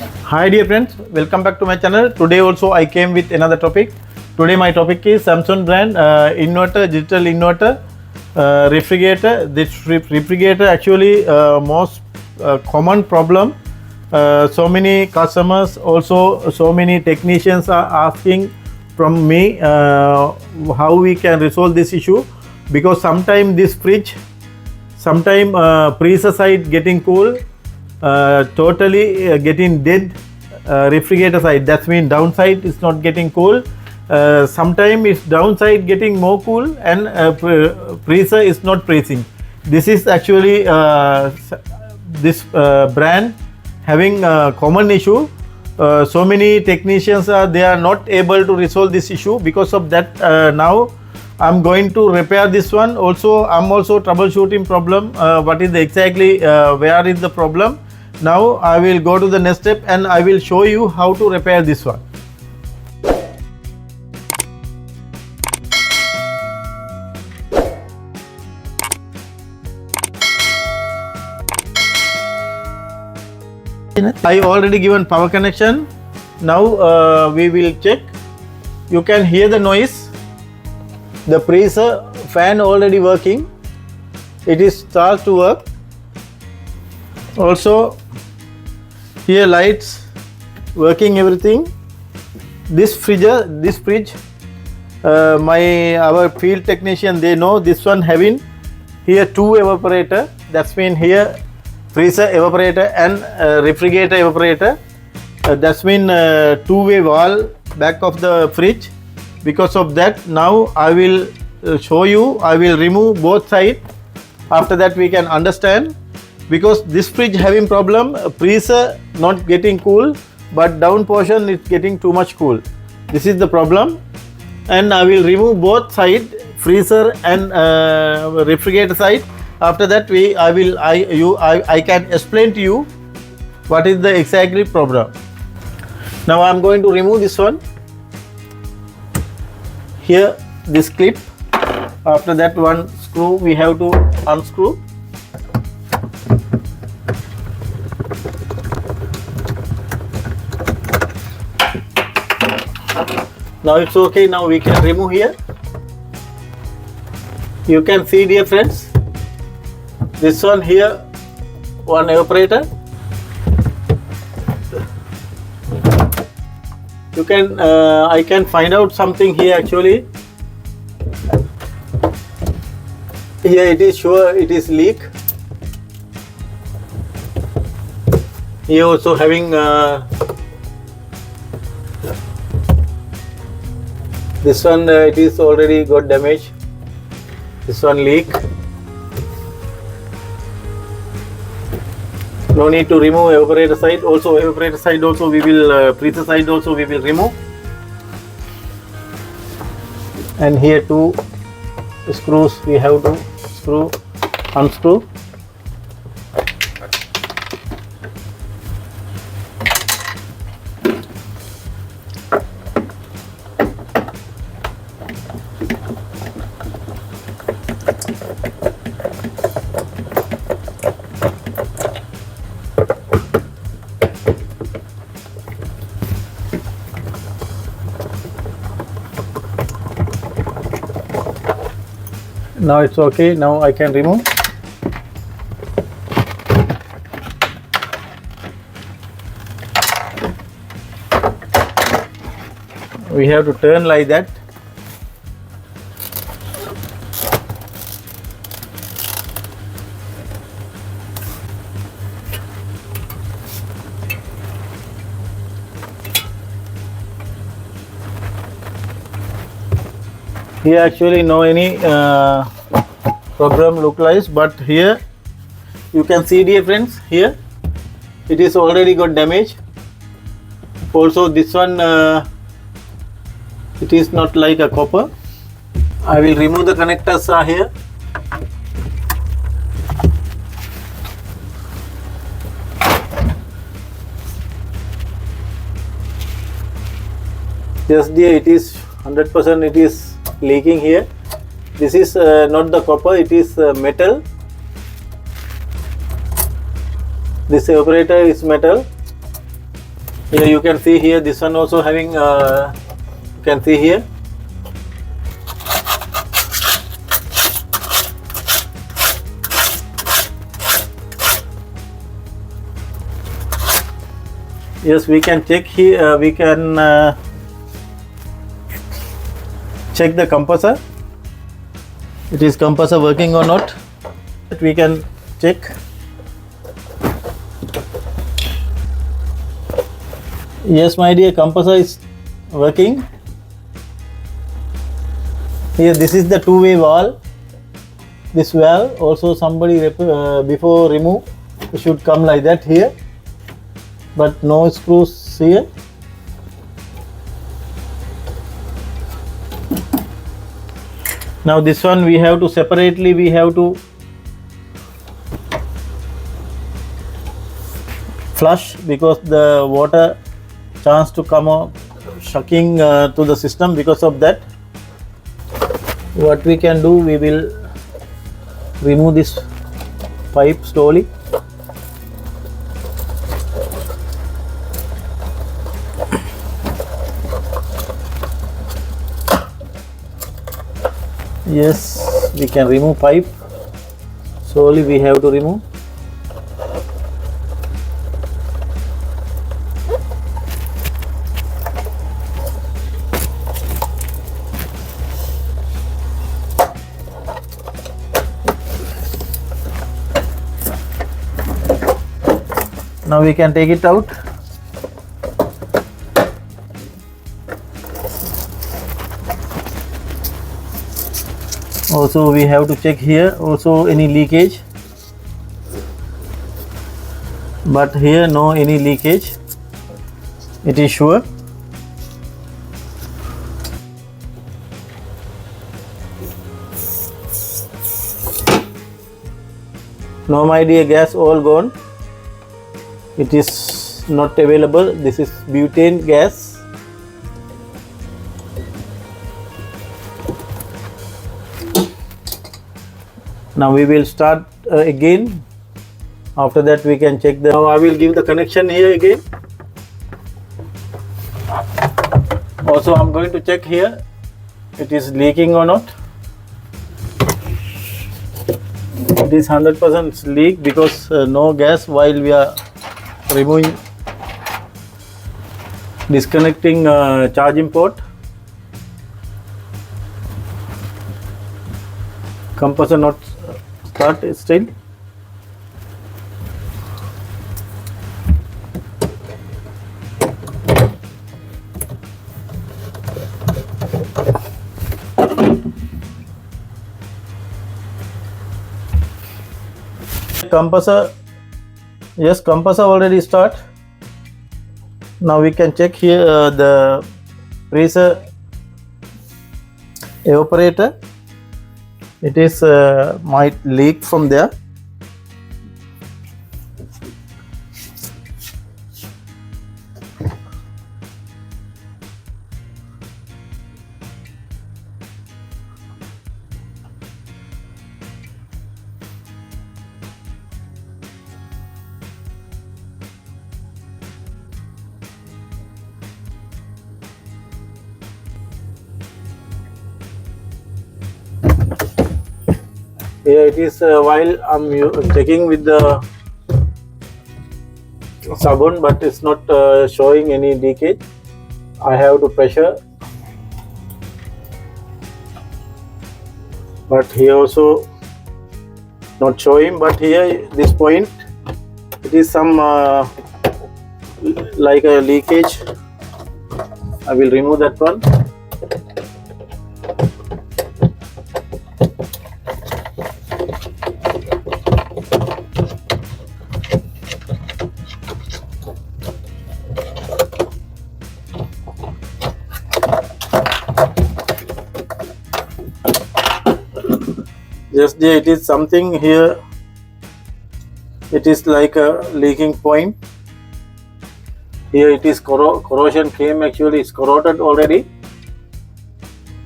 Hi dear friends, welcome back to my channel. Today also I came with another topic. Today my topic is Samsung brand inverter, digital inverter refrigerator. This refrigerator actually most common problem. So many customers, also so many technicians are asking from me how we can resolve this issue, because sometimes this fridge, sometimes freezer side getting cool, totally getting dead, refrigerator side, that means downside is not getting cool. Sometimes it's downside getting more cool, and freezer is not freezing. This is actually this brand having a common issue. So many technicians they are not able to resolve this issue. Because of that, now I'm going to repair this one. Also, I'm also troubleshooting problem. What is exactly where is the problem? Now I will go to the next step and I will show you how to repair this one. I already given power connection. Now we will check. You can hear the noise. The freezer fan already working. It is start to work. Also here lights working, everything. This fridge, our field technician, they know this one having here two evaporator. That's mean here freezer evaporator and refrigerator evaporator. That's mean two-way wall back of the fridge. Because of that, now I will show you. I will remove both sides. After that we can understand. Because this fridge having problem, freezer not getting cool, but down portion is getting too much cool. This is the problem, and I will remove both side, freezer and refrigerator side. After that I can explain to you what is the exactly problem. Now I am going to remove this one. Here this clip. After that, one screw we have to unscrew. Now it's okay. Now we can remove here. You can see, dear friends, this one here, one evaporator. You can I can find out something here actually. Here it is sure it is leak. Here also having this one it is already got damage. This one leak. No need to remove evaporator side. Also evaporator side also we will freezer side also we will remove. And here two screws we have to screw, unscrew. Now it's okay. Now I can remove. We have to turn like that. Here actually no any program localized, but here you can see, dear friends, here it is already got damage. Also this one it is not like a copper. I will remove the connectors are here. Yes dear, it is 100% it is leaking here. This is not the copper, it is metal. This evaporator is metal. Here you can see here, this one also having you can see here. Yes, we can check here, we can check the compressor. It is compressor working or not. We can check. Yes, my dear, compressor is working. Here, this is the two-way valve. This valve also somebody before remove it should come like that here, but no screws here. Now this one we have to separately, we have to flush because the water chance to come out sucking to the system. Because of that, what we can do, we will remove this pipe slowly. Yes, we can remove pipe. Slowly we have to remove. Now we can take it out. Also we have to check here also any leakage, but here no any leakage, it is sure. Now my dear, gas all gone, it is not available. This is butane gas. Now we will start again. After that we can check the. Now I will give the connection here again. Also I'm going to check here it is leaking or not. It is 100% leak because no gas while we are removing, disconnecting charging port. Compressor not start still. Compressor, yes, compressor already start. Now we can check here the pressure evaporator. It is might leak from there. Here it is while I'm checking with the sabun, but it's not showing any leakage. I have to pressure, but here also not showing. But here this point, it is some like a leakage. I will remove that one. Just there, it is something here. It is like a leaking point. Here it is corrosion came, actually it's corroded already.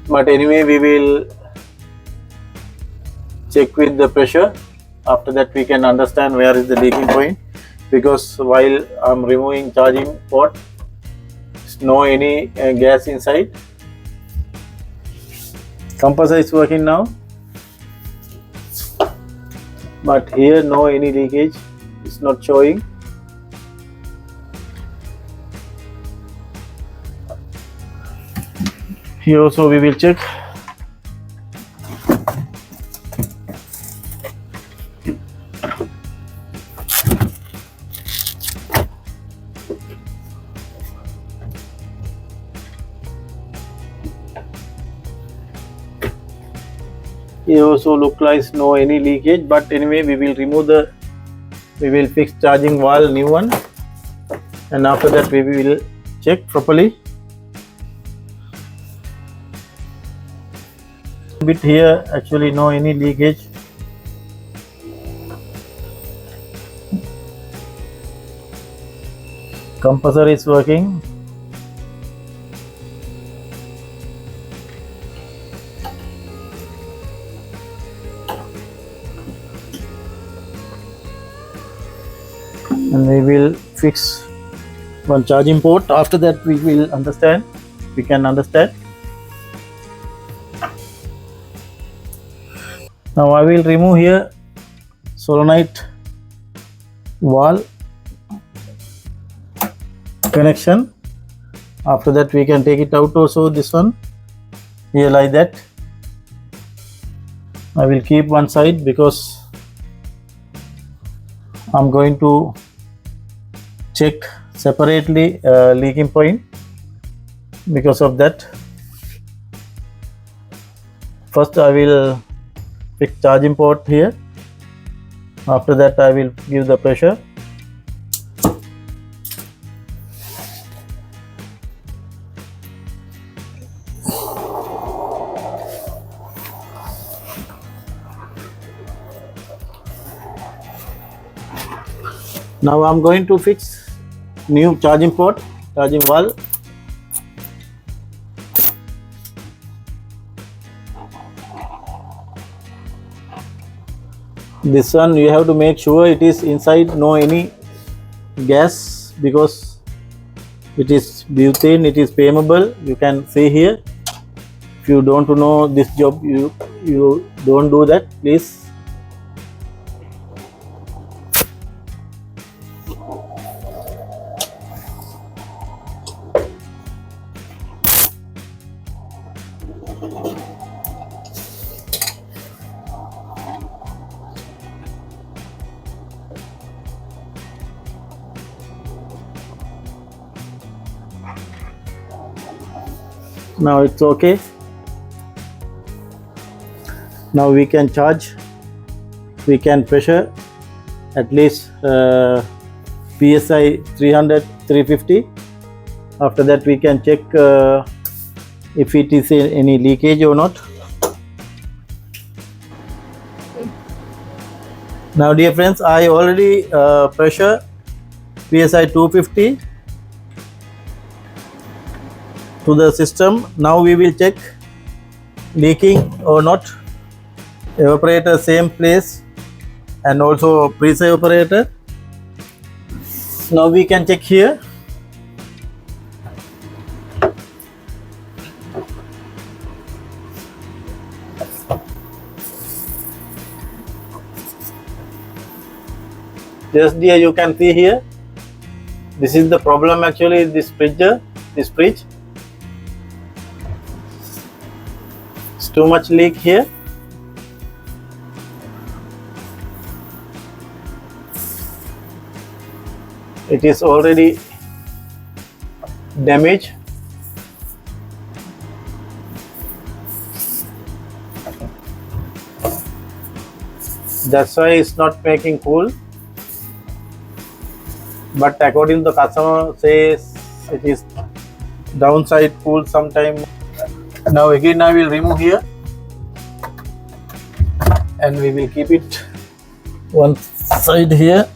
But anyway, we will check with the pressure. After that we can understand where is the leaking point, because while I'm removing charging port, It's no any gas inside. Compressor is working now, but here no any leakage. It's not showing. Here also we will check. Here also look like no any leakage, but anyway we will fix charging valve, new one, and after that we will check properly. Bit here actually no any leakage. Compressor is working. And we will fix one charging port. After that we can understand. Now I will remove here solenoid valve connection. After that we can take it out also, this one here like that. I will keep one side because I'm going to check separately leaking point. Because of that, first I will fix charging port here. After that I will give the pressure. Now I'm going to fix new charging port, charging valve. This one you have to make sure it is inside no any gas, because it is butane, it is flammable. You can see here. If you don't know this job, you don't do that, please. Now it's okay. Now we can charge, we can pressure at least PSI 300, 350. After that we can check if it is any leakage or not. Now dear friends, I already pressure PSI 250 to the system. Now we will check leaking or not. Evaporator same place, and also pre-evaporator. Now we can check here. Just here you can see here. This is the problem actually. This fridge. It's too much leak here. It is already damaged. That's why it's not making cool. But according to the customer says it is downside cool sometime. Now again I will remove here and we will keep it one side here.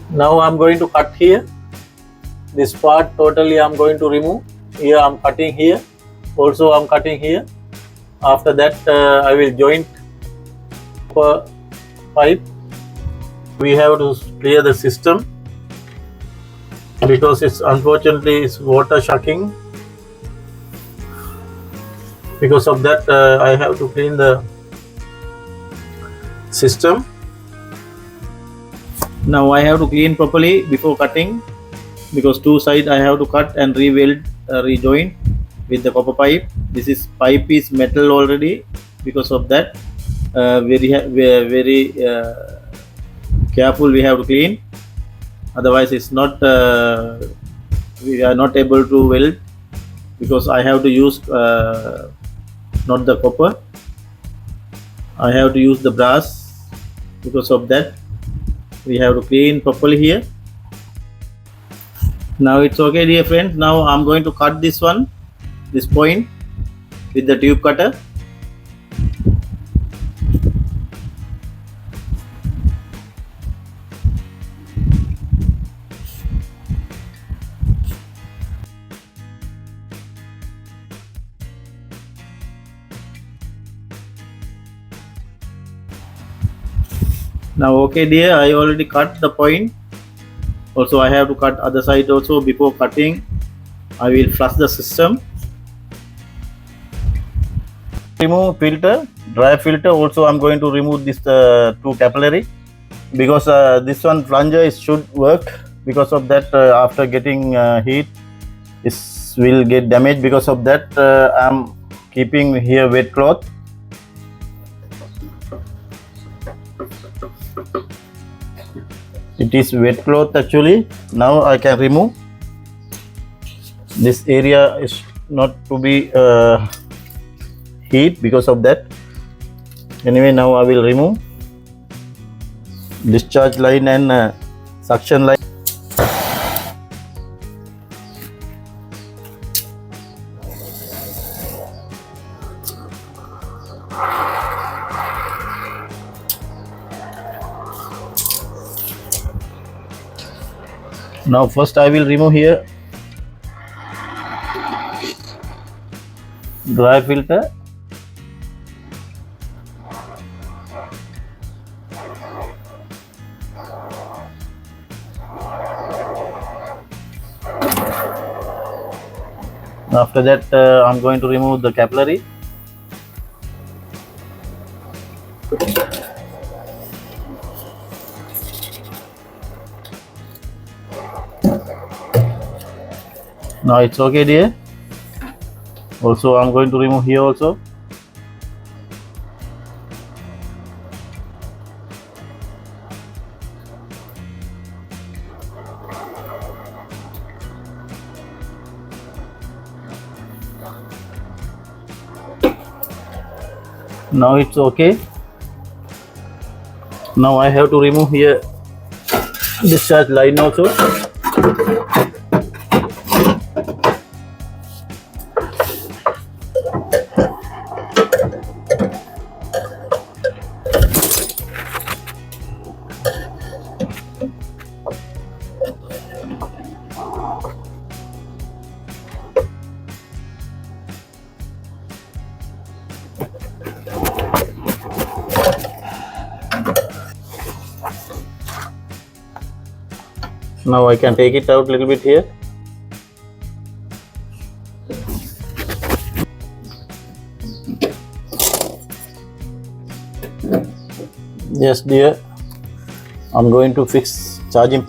Now I'm going to cut here. This part totally I'm going to remove. Here I'm cutting here. Also I'm cutting here. After that I will joint pipe. We have to clear the system. because it's unfortunately it's water shocking. Because of that, I have to clean the system. Now I have to clean properly before cutting, because two sides I have to cut and rejoin with the copper pipe. This is pipe is metal already. Because of that, very careful we have to clean. Otherwise, it's not we are not able to weld, because I have to use not the copper. I have to use the brass. Because of that, we have to clean properly here. Now it's okay, dear friends. Now I'm going to cut this point with the tube cutter. Now okay, dear, I already cut the point. Also I have to cut other side also. Before cutting, I will flush the system. Remove filter, dry filter. Also I'm going to remove this two capillary, because this one plunger should work. Because of that, after getting heat, it will get damaged. Because of that, I'm keeping here wet cloth. It is wet cloth actually. Now I can remove. This area is not to be heat. Because of that, anyway, now I will remove discharge line and suction line. Now first I will remove here dry filter. After that, I'm going to remove the capillary. Now it's okay, dear. Also I'm going to remove here also. Now it's okay. Now I have to remove here discharge line also. Now I can take it out a little bit here. Yes, dear, I'm going to fix charging